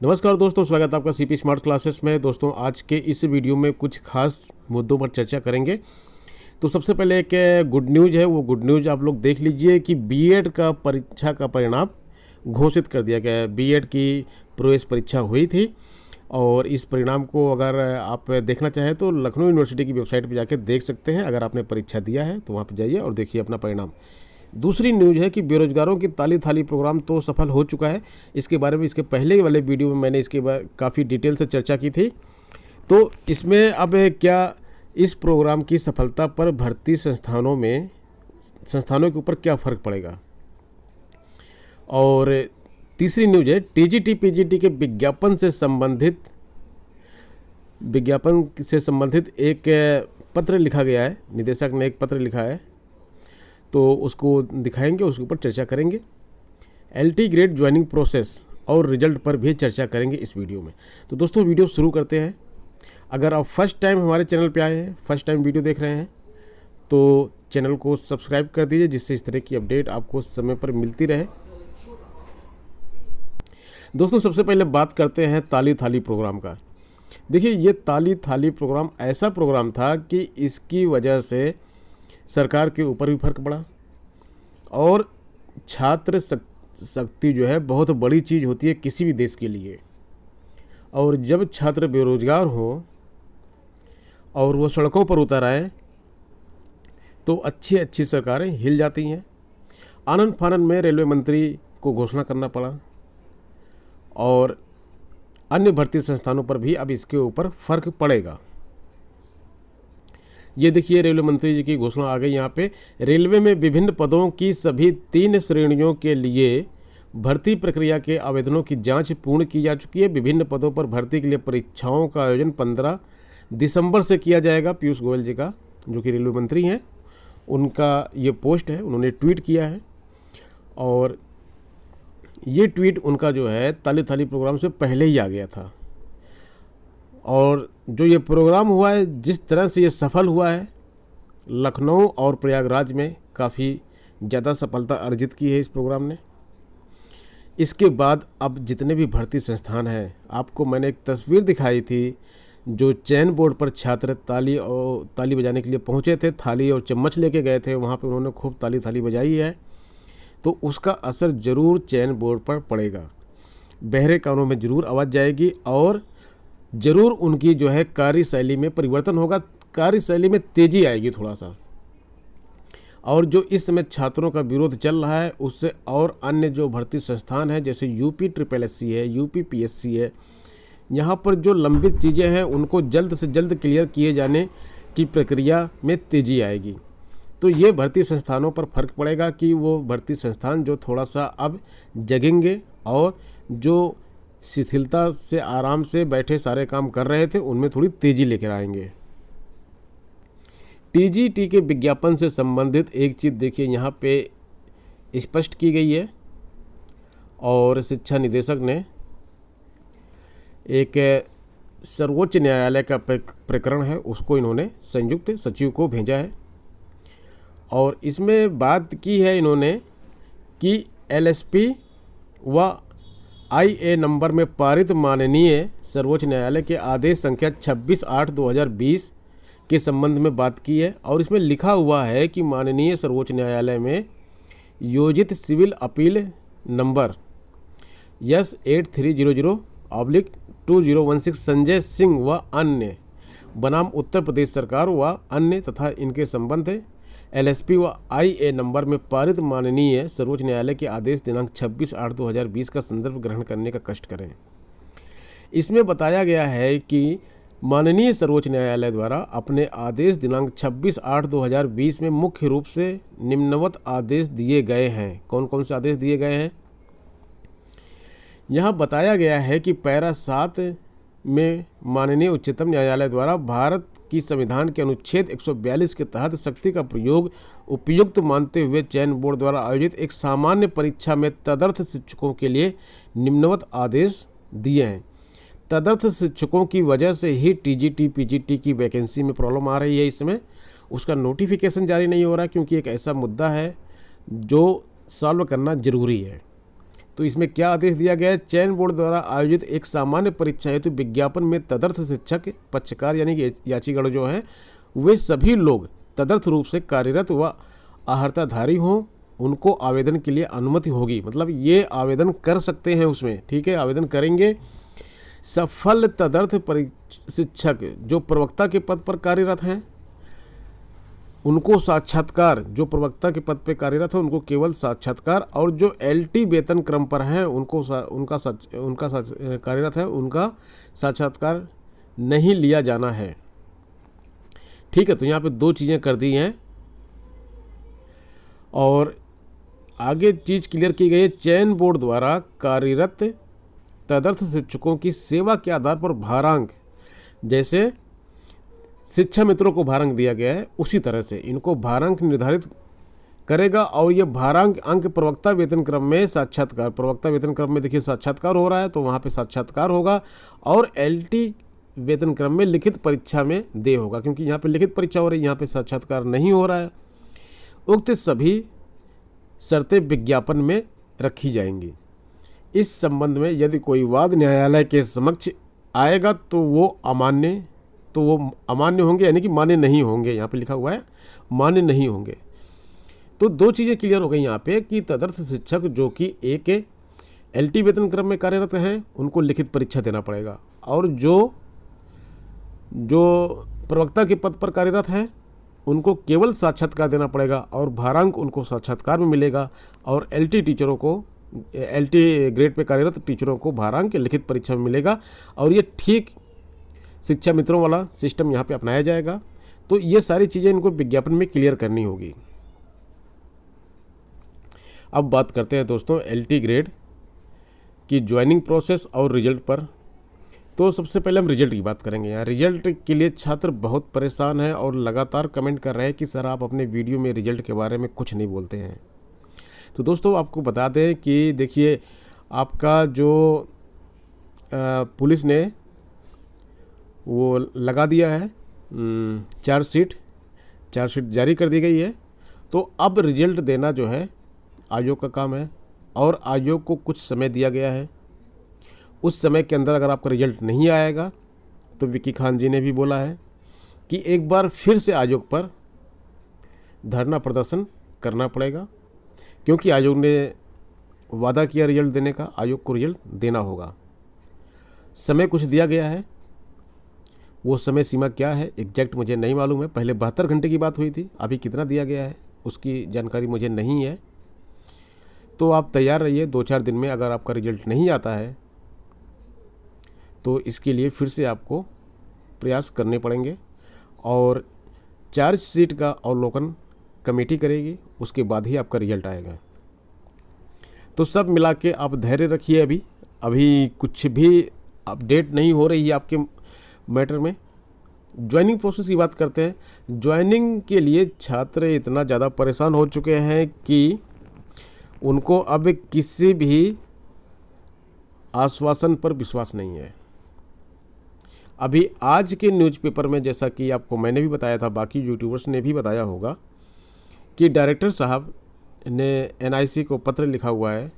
नमस्कार दोस्तों, स्वागत है आपका सीपी स्मार्ट क्लासेस में। दोस्तों, आज के इस वीडियो में कुछ खास मुद्दों पर चर्चा करेंगे। तो सबसे पहले एक गुड न्यूज़ है, वो गुड न्यूज़ आप लोग देख लीजिए कि बीएड का परीक्षा का परिणाम घोषित कर दिया गया है। बीएड की प्रवेश परीक्षा हुई थी और इस परिणाम को अगर आप देखना चाहें तो लखनऊ यूनिवर्सिटी की वेबसाइट पर जाकर देख सकते हैं। अगर आपने परीक्षा दिया है तो वहाँ पर जाइए और देखिए अपना परिणाम। दूसरी न्यूज़ है कि बेरोजगारों की ताली थाली प्रोग्राम तो सफल हो चुका है। इसके बारे में इसके पहले वाले वीडियो में मैंने इसके बारे काफ़ी डिटेल से चर्चा की थी। तो इसमें अब क्या इस प्रोग्राम की सफलता पर भर्ती संस्थानों के ऊपर क्या फ़र्क पड़ेगा। और तीसरी न्यूज़ है टीजीटी पीजीटी के विज्ञापन से संबंधित एक पत्र लिखा गया है। निदेशक ने एक पत्र लिखा है, तो उसको दिखाएंगे, उसके ऊपर चर्चा करेंगे। एलटी ग्रेड ज्वाइनिंग प्रोसेस और रिजल्ट पर भी चर्चा करेंगे इस वीडियो में। तो दोस्तों, वीडियो शुरू करते हैं। अगर आप फर्स्ट टाइम हमारे चैनल पे आए हैं, फर्स्ट टाइम वीडियो देख रहे हैं, तो चैनल को सब्सक्राइब कर दीजिए, जिससे इस तरह की अपडेट आपको समय पर मिलती रहे। दोस्तों, सबसे पहले बात करते हैं ताली थाली प्रोग्राम का। देखिए, ये ताली थाली प्रोग्राम ऐसा प्रोग्राम था कि इसकी वजह से सरकार के ऊपर भी फर्क पड़ा। और छात्र शक्ति जो है बहुत बड़ी चीज़ होती है किसी भी देश के लिए। और जब छात्र बेरोजगार हो और वो सड़कों पर उतर आए तो अच्छी अच्छी सरकारें हिल जाती हैं। आनन फानन में रेलवे मंत्री को घोषणा करना पड़ा और अन्य भर्ती संस्थानों पर भी अब इसके ऊपर फर्क पड़ेगा। ये देखिए, रेलवे मंत्री जी की घोषणा आ गई यहाँ पे। रेलवे में विभिन्न पदों की सभी 3 श्रेणियों के लिए भर्ती प्रक्रिया के आवेदनों की जांच पूर्ण की जा चुकी है। विभिन्न पदों पर भर्ती के लिए परीक्षाओं का आयोजन 15 दिसंबर से किया जाएगा। पीयूष गोयल जी का, जो कि रेलवे मंत्री हैं, उनका ये पोस्ट है, उन्होंने ट्वीट किया है। और ये ट्वीट उनका जो है ताली थाली प्रोग्राम से पहले ही आ गया था। और जो ये प्रोग्राम हुआ है, जिस तरह से ये सफल हुआ है, लखनऊ और प्रयागराज में काफ़ी ज़्यादा सफलता अर्जित की है इस प्रोग्राम ने। इसके बाद अब जितने भी भर्ती संस्थान हैं, आपको मैंने एक तस्वीर दिखाई थी, जो चयन बोर्ड पर छात्र ताली बजाने के लिए पहुंचे थे, थाली और चम्मच लेके गए थे, वहाँ पे उन्होंने खूब ताली थाली बजाई है। तो उसका असर ज़रूर चयन बोर्ड पर पड़ेगा। बहरे कानों में ज़रूर आवाज़ जाएगी और ज़रूर उनकी जो है कार्यशैली में परिवर्तन होगा, कार्यशैली में तेज़ी आएगी थोड़ा सा। और जो इस समय छात्रों का विरोध चल रहा है, उससे और अन्य जो भर्ती संस्थान हैं, जैसे यूपी SSSC है, यूपी PSC है, यहाँ पर जो लंबित चीज़ें हैं उनको जल्द से जल्द क्लियर किए जाने की प्रक्रिया में तेज़ी आएगी। तो ये भर्ती संस्थानों पर फर्क पड़ेगा कि वो भर्ती संस्थान जो थोड़ा सा अब जगेंगे और जो शिथिलता से आराम से बैठे सारे काम कर रहे थे, उनमें थोड़ी तेज़ी लेकर आएंगे। टीजीटी के विज्ञापन से संबंधित एक चीज़ देखिए, यहाँ पे स्पष्ट की गई है। और शिक्षा निदेशक ने एक सर्वोच्च न्यायालय का प्रकरण है, उसको इन्होंने संयुक्त सचिव को भेजा है। और इसमें बात की है इन्होंने कि LSP व IA नंबर में पारित माननीय सर्वोच्च न्यायालय के आदेश संख्या 26/8/2020 के संबंध में बात की है। और इसमें लिखा हुआ है कि माननीय सर्वोच्च न्यायालय में योजित civil appeal number S8300/2016 Sanjay Singh व अन्य बनाम उत्तर प्रदेश सरकार व अन्य तथा इनके संबंध LSP व IA नंबर में पारित माननीय सर्वोच्च न्यायालय के आदेश दिनांक 26/8/2020 का संदर्भ ग्रहण करने का कष्ट करें। इसमें बताया गया है कि माननीय सर्वोच्च न्यायालय द्वारा अपने आदेश दिनांक 26/8/2020 में मुख्य रूप से निम्नवत आदेश दिए गए हैं। कौन कौन से आदेश दिए गए हैं? यहाँ बताया गया है कि पैरा 7 में माननीय उच्चतम न्यायालय द्वारा भारत की संविधान के अनुच्छेद 142 के तहत शक्ति का प्रयोग उपयुक्त मानते हुए चयन बोर्ड द्वारा आयोजित एक सामान्य परीक्षा में तदर्थ शिक्षकों के लिए निम्नवत आदेश दिए हैं। तदर्थ शिक्षकों की वजह से ही टीजीटी पीजीटी की वैकेंसी में प्रॉब्लम आ रही है। इसमें उसका नोटिफिकेशन जारी नहीं हो रहा, क्योंकि एक ऐसा मुद्दा है जो सॉल्व करना ज़रूरी है। तो इसमें क्या आदेश दिया गया है? चयन बोर्ड द्वारा आयोजित एक सामान्य परीक्षा हेतु विज्ञापन में तदर्थ शिक्षक पक्षकार यानी कि याचिगढ़ जो हैं वे सभी लोग तदर्थ रूप से कार्यरत व अहर्ताधारी हों, उनको आवेदन के लिए अनुमति होगी। मतलब ये आवेदन कर सकते हैं उसमें, ठीक है, आवेदन करेंगे। सफल तदर्थ शिक्षक जो प्रवक्ता के पद पर कार्यरत हैं उनको साक्षात्कार, जो प्रवक्ता के पद पर कार्यरत है उनको केवल साक्षात्कार, और जो LT वेतन क्रम पर हैं उनको उनका कार्यरत है उनका साक्षात्कार नहीं लिया जाना है। ठीक है, तो यहाँ पे 2 चीज़ें कर दी हैं और आगे चीज़ क्लियर की गई है। चयन बोर्ड द्वारा कार्यरत तदर्थ शिक्षकों की सेवा के आधार पर भारांक, जैसे शिक्षा मित्रों को भारांक दिया गया है उसी तरह से इनको भारांक निर्धारित करेगा। और ये भारांक अंक प्रवक्ता वेतन क्रम में साक्षात्कार, प्रवक्ता वेतन क्रम में देखिए साक्षात्कार हो रहा है तो वहाँ पे साक्षात्कार होगा, और LT वेतन क्रम में लिखित परीक्षा में दे होगा, क्योंकि यहाँ पे लिखित परीक्षा हो रही है, यहाँ पे साक्षात्कार नहीं हो रहा है। उक्त सभी शर्तें विज्ञापन में रखी जाएंगी। इस संबंध में यदि कोई वाद न्यायालय के समक्ष आएगा तो वो अमान्य होंगे, यानी कि मान्य नहीं होंगे। यहाँ पे लिखा हुआ है मान्य नहीं होंगे। तो 2 चीज़ें क्लियर हो गई यहाँ पे कि तदर्थ शिक्षक जो कि एक LT वेतन क्रम में कार्यरत हैं उनको लिखित परीक्षा देना पड़ेगा, और जो प्रवक्ता के पद पर कार्यरत हैं उनको केवल साक्षात्कार देना पड़ेगा, और भारांक उनको साक्षात्कार में मिलेगा, और LT ग्रेड पे कार्यरत टीचरों को भारांक लिखित परीक्षा में मिलेगा। और ये ठीक शिक्षा मित्रों वाला सिस्टम यहाँ पे अपनाया जाएगा। तो ये सारी चीज़ें इनको विज्ञापन में क्लियर करनी होगी। अब बात करते हैं दोस्तों LT ग्रेड की ज्वाइनिंग प्रोसेस और रिजल्ट पर। तो सबसे पहले हम रिजल्ट की बात करेंगे। यहाँ रिजल्ट के लिए छात्र बहुत परेशान हैं और लगातार कमेंट कर रहे हैं कि सर आप अपने वीडियो में रिजल्ट के बारे में कुछ नहीं बोलते हैं। तो दोस्तों आपको बता दें कि देखिए आपका जो पुलिस ने वो लगा दिया है चार्जशीट जारी कर दी गई है। तो अब रिजल्ट देना जो है आयोग का काम है, और आयोग को कुछ समय दिया गया है। उस समय के अंदर अगर आपका रिजल्ट नहीं आएगा तो विक्की खान जी ने भी बोला है कि एक बार फिर से आयोग पर धरना प्रदर्शन करना पड़ेगा, क्योंकि आयोग ने वादा किया रिजल्ट देने का, आयोग को रिजल्ट देना होगा। समय कुछ दिया गया है, वो समय सीमा क्या है एग्जैक्ट मुझे नहीं मालूम है। पहले 72 घंटे की बात हुई थी, अभी कितना दिया गया है उसकी जानकारी मुझे नहीं है। तो आप तैयार रहिए, 2-4 दिन में अगर आपका रिजल्ट नहीं आता है तो इसके लिए फिर से आपको प्रयास करने पड़ेंगे, और चार्जशीट का अवलोकन कमेटी करेगी, उसके बाद ही आपका रिजल्ट आएगा। तो सब मिला के आप धैर्य रखिए। अभी कुछ भी अपडेट नहीं हो रही है आपके मैटर में। ज्वाइनिंग प्रोसेस की बात करते हैं। ज्वाइनिंग के लिए छात्र इतना ज़्यादा परेशान हो चुके हैं कि उनको अब किसी भी आश्वासन पर विश्वास नहीं है। अभी आज के न्यूज़पेपर में, जैसा कि आपको मैंने भी बताया था, बाकी यूट्यूबर्स ने भी बताया होगा कि डायरेक्टर साहब ने NIC को पत्र लिखा हुआ है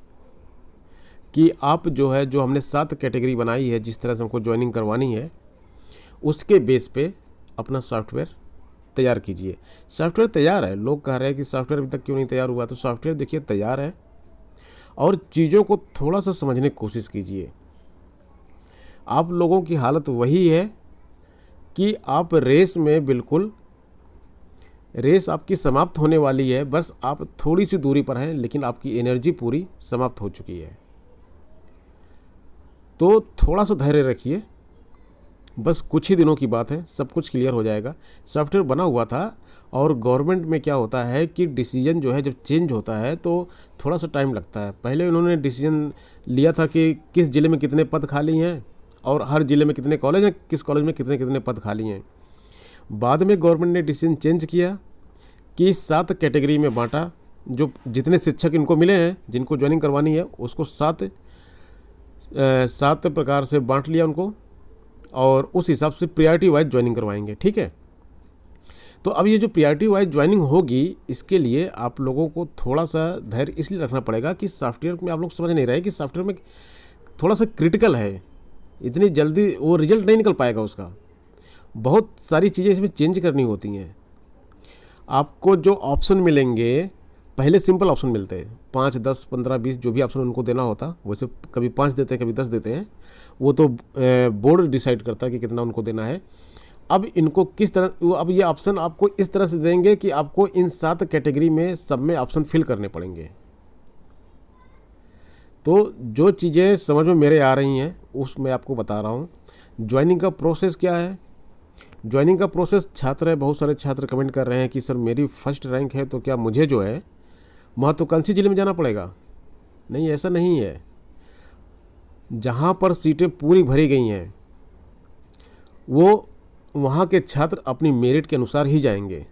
कि आप जो हमने 7 कैटेगरी बनाई है, जिस तरह से हमको ज्वाइनिंग करवानी है, उसके बेस पे अपना सॉफ्टवेयर तैयार कीजिए। सॉफ्टवेयर तैयार है, लोग कह रहे हैं कि सॉफ्टवेयर अभी तक क्यों नहीं तैयार हुआ। तो सॉफ्टवेयर देखिए तैयार है, और चीज़ों को थोड़ा सा समझने की कोशिश कीजिए। आप लोगों की हालत वही है कि आप रेस में, बिल्कुल रेस आपकी समाप्त होने वाली है, बस आप थोड़ी सी दूरी पर हैं, लेकिन आपकी एनर्जी पूरी समाप्त हो चुकी है। तो थोड़ा सा धैर्य रखिए, बस कुछ ही दिनों की बात है, सब कुछ क्लियर हो जाएगा। सॉफ्टवेयर बना हुआ था, और गवर्नमेंट में क्या होता है कि डिसीजन जो है जब चेंज होता है तो थोड़ा सा टाइम लगता है। पहले उन्होंने डिसीजन लिया था कि किस ज़िले में कितने पद खाली हैं, और हर ज़िले में कितने कॉलेज हैं, किस कॉलेज में कितने कितने पद खाली हैं। बाद में गवर्नमेंट ने डिसीजन चेंज किया कि 7 कैटेगरी में बांटा। जो जितने शिक्षक इनको मिले हैं, जिनको ज्वाइनिंग करवानी है, उसको 7 प्रकार से बांट लिया उनको, और उस हिसाब से प्रायोरिटी वाइज ज्वाइनिंग करवाएंगे। ठीक है, तो अब ये जो प्रायोरिटी वाइज ज्वाइनिंग होगी, इसके लिए आप लोगों को थोड़ा सा धैर्य इसलिए रखना पड़ेगा कि सॉफ्टवेयर में आप लोग समझ नहीं रहे कि सॉफ्टवेयर में थोड़ा सा क्रिटिकल है, इतनी जल्दी वो रिजल्ट नहीं निकल पाएगा उसका। बहुत सारी चीज़ें इसमें चेंज करनी होती हैं। आपको जो ऑप्शन मिलेंगे, पहले सिंपल ऑप्शन मिलते हैं, 5, 10, 15, 20 जो भी ऑप्शन उनको देना होता, वैसे कभी 5 देते हैं, कभी 10 देते हैं, वो तो बोर्ड डिसाइड करता है कि कितना उनको देना है। अब इनको किस तरह, अब ये ऑप्शन आपको इस तरह से देंगे कि आपको इन 7 कैटेगरी में सब में ऑप्शन फिल करने पड़ेंगे। तो जो चीज़ें समझ में मेरे आ रही हैं उस मैं आपको बता रहा हूँ। ज्वाइनिंग का प्रोसेस क्या है? ज्वाइनिंग का प्रोसेस, छात्र है, बहुत सारे छात्र कमेंट कर रहे हैं कि सर मेरी फर्स्ट रैंक है तो क्या मुझे जो है महत्वाकांक्षी जिले में जाना पड़ेगा? नहीं, ऐसा नहीं है। जहाँ पर सीटें पूरी भरी गई हैं वो वहाँ के छात्र अपनी मेरिट के अनुसार ही जाएंगे।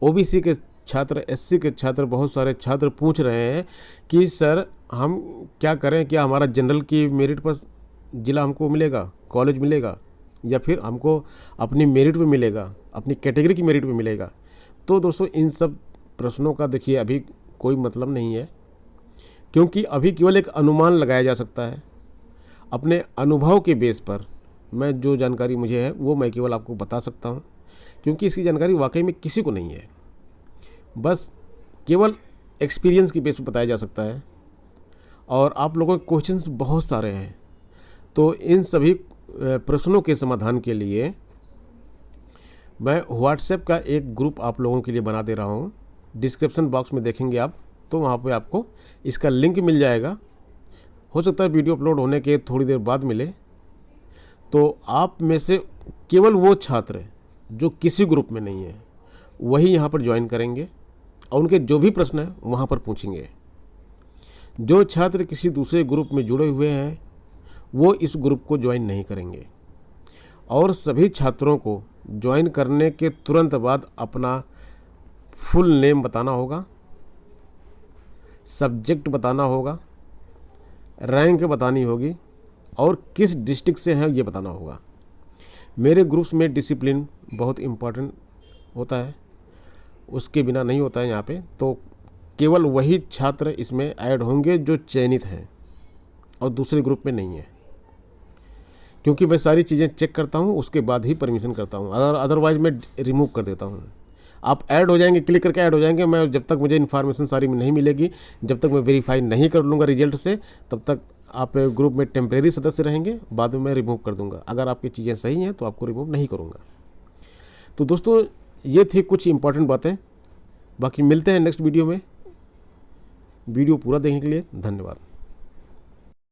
ओबीसी के छात्र, एससी के छात्र, बहुत सारे छात्र पूछ रहे हैं कि सर हम क्या करें, क्या हमारा जनरल की मेरिट पर ज़िला हमको मिलेगा, कॉलेज मिलेगा, या फिर हमको अपनी मेरिट पे मिलेगा, अपनी कैटेगरी की मेरिट पे मिलेगा? तो दोस्तों इन सब प्रश्नों का देखिए अभी कोई मतलब नहीं है, क्योंकि अभी केवल एक अनुमान लगाया जा सकता है। अपने अनुभव के बेस पर मैं जो जानकारी मुझे है वो मैं केवल आपको बता सकता हूँ, क्योंकि इसकी जानकारी वाकई में किसी को नहीं है। बस केवल एक्सपीरियंस की बेस पर बताया जा सकता है। और आप लोगों के क्वेश्चंस बहुत सारे हैं, तो इन सभी प्रश्नों के समाधान के लिए मैं व्हाट्सएप का एक ग्रुप आप लोगों के लिए बना दे रहा हूँ। डिस्क्रिप्शन बॉक्स में देखेंगे आप तो वहाँ पे आपको इसका लिंक मिल जाएगा। हो सकता है वीडियो अपलोड होने के थोड़ी देर बाद मिले। तो आप में से केवल वो छात्र जो किसी ग्रुप में नहीं है वही यहाँ पर ज्वाइन करेंगे और उनके जो भी प्रश्न हैं वहाँ पर पूछेंगे। जो छात्र किसी दूसरे ग्रुप में जुड़े हुए हैं वो इस ग्रुप को ज्वाइन नहीं करेंगे। और सभी छात्रों को ज्वाइन करने के तुरंत बाद अपना फुल नेम बताना होगा, सब्जेक्ट बताना होगा, रैंक बतानी होगी और किस डिस्ट्रिक्ट से हैं ये बताना होगा। मेरे ग्रुप्स में डिसिप्लिन बहुत इम्पोर्टेंट होता है, उसके बिना नहीं होता है यहाँ पे। तो केवल वही छात्र इसमें ऐड होंगे जो चयनित हैं और दूसरे ग्रुप में नहीं है, क्योंकि मैं सारी चीज़ें चेक करता हूँ उसके बाद ही परमिशन करता हूँ, अदरवाइज मैं रिमूव कर देता हूँ। आप ऐड हो जाएंगे, क्लिक करके ऐड हो जाएंगे। मैं जब तक मुझे इन्फॉर्मेशन सारी नहीं मिलेगी, जब तक मैं वेरीफाई नहीं कर लूँगा रिजल्ट से, तब तक आप ग्रुप में टेम्परेरी सदस्य रहेंगे। बाद में मैं रिमूव कर दूंगा। अगर आपकी चीज़ें सही हैं तो आपको रिमूव नहीं करूँगा। तो दोस्तों ये थी कुछ इंपॉर्टेंट बातें। बाकी मिलते हैं नेक्स्ट वीडियो में। वीडियो पूरा देखने के लिए धन्यवाद।